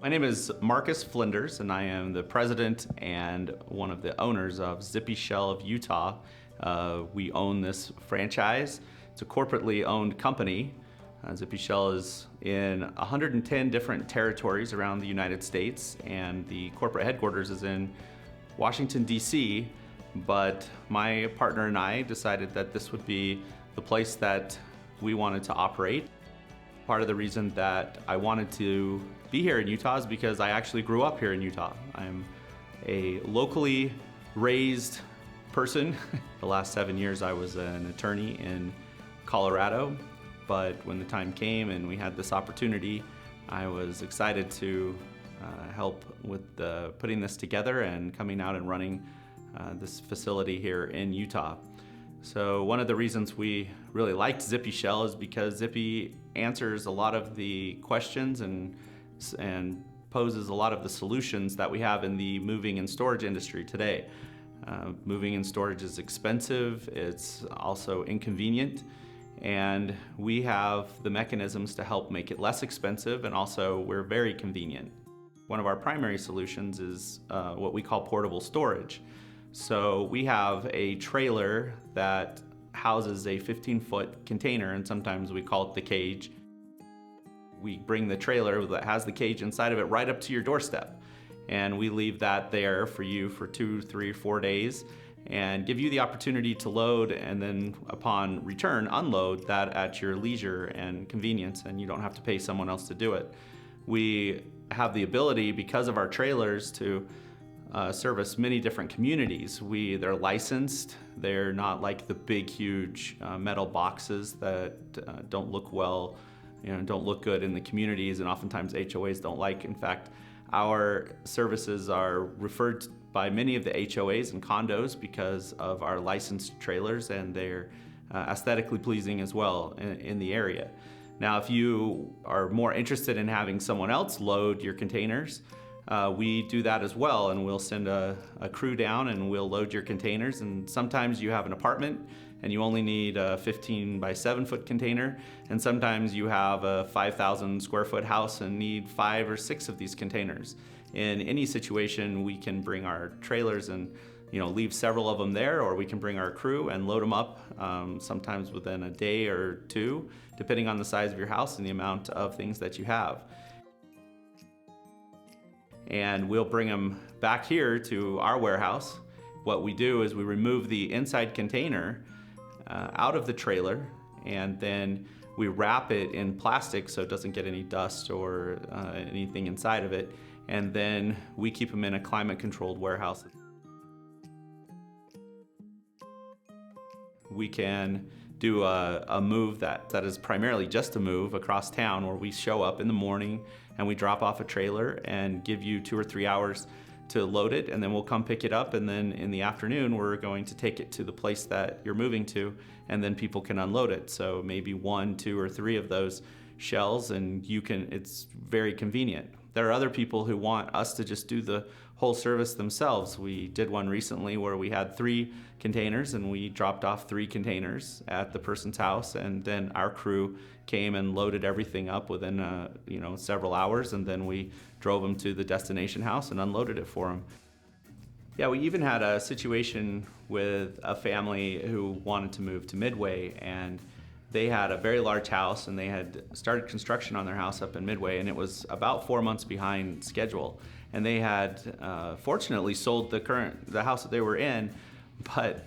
My name is Marcus Flinders, and I am the president and one of the owners of zippyshell of Utah. We own this franchise. It's a corporately owned company. zippyshell is in 110 different territories around the United States, and the corporate headquarters is in Washington, D.C., but my partner and I decided that this would be the place that we wanted to operate. Part of the reason that I wanted to be here in Utah is because I actually grew up here in Utah. I'm a locally raised person. The last 7 years I was an attorney in Colorado, but when the time came and we had this opportunity, I was excited to help with putting this together and coming out and running this facility here in Utah. So one of the reasons we really liked zippyshell is because Zippy answers a lot of the questions and poses a lot of the solutions that we have in the moving and storage industry today. Moving and storage is expensive, it's also inconvenient, and we have the mechanisms to help make it less expensive, and also we're very convenient. One of our primary solutions is what we call portable storage. So we have a trailer that houses a 15-foot container, and sometimes we call it the cage. We bring the trailer that has the cage inside of it right up to your doorstep, and we leave that there for you for 2, 3, 4 days and give you the opportunity to load, and then upon return unload that at your leisure and convenience, and you don't have to pay someone else to do it. We have the ability, because of our trailers, to service many different communities. They're licensed. They're not like the big, huge metal boxes that don't look well, don't look good in the communities, and oftentimes HOAs don't like. In fact, our services are referred to by many of the HOAs and condos because of our licensed trailers, and they're aesthetically pleasing as well in the area. Now, if you are more interested in having someone else load your containers, we do that as well, and we'll send a crew down and we'll load your containers. And sometimes you have an apartment and you only need a 15 by 7 foot container, and sometimes you have a 5,000 square foot house and need 5 or 6 of these containers. In any situation, we can bring our trailers and leave several of them there, or we can bring our crew and load them up, sometimes within a day or two, depending on the size of your house and the amount of things that you have. And we'll bring them back here to our warehouse. What we do is we remove the inside container out of the trailer, and then we wrap it in plastic so it doesn't get any dust or anything inside of it, and then we keep them in a climate-controlled warehouse. We can do a move that is primarily just a move across town, where we show up in the morning and we drop off a trailer and give you 2 or 3 hours to load it, and then we'll come pick it up, and then in the afternoon we're going to take it to the place that you're moving to, and then people can unload it. So maybe 1, 2, or 3 of those shells, and it's very convenient. There are other people who want us to just do the whole service themselves. We did one recently where we had 3 containers, and we dropped off 3 containers at the person's house, and then our crew came and loaded everything up within several hours, and then we drove them to the destination house and unloaded it for them. Yeah, we even had a situation with a family who wanted to move to Midway, and they had a very large house, and they had started construction on their house up in Midway, and it was about 4 months behind schedule. And they had fortunately sold the house that they were in, but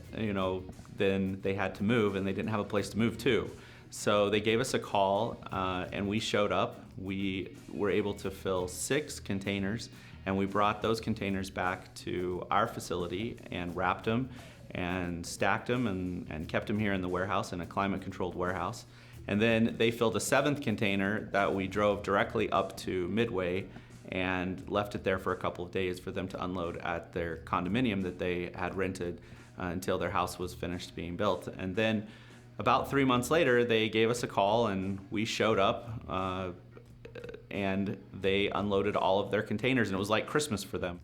then they had to move, and they didn't have a place to move to. So they gave us a call, and we showed up. We were able to fill 6 containers, and we brought those containers back to our facility and wrapped them and stacked them and kept them here in the warehouse, in a climate-controlled warehouse. And then they filled a 7th container that we drove directly up to Midway and left it there for a couple of days for them to unload at their condominium that they had rented until their house was finished being built. And then about 3 months later, they gave us a call, and we showed up, and they unloaded all of their containers, and it was like Christmas for them.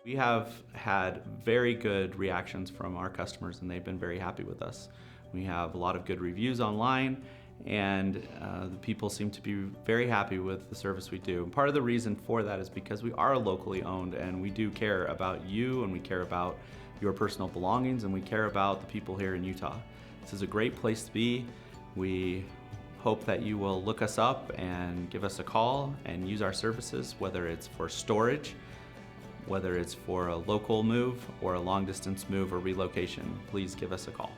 We have had very good reactions from our customers, and they've been very happy with us. We have a lot of good reviews online, and the people seem to be very happy with the service we do. And part of the reason for that is because we are locally owned, and we do care about you, and we care about your personal belongings, and we care about the people here in Utah. This is a great place to be. We hope that you will look us up and give us a call and use our services, whether it's for storage, whether it's for a local move or a long distance move or relocation. Please give us a call.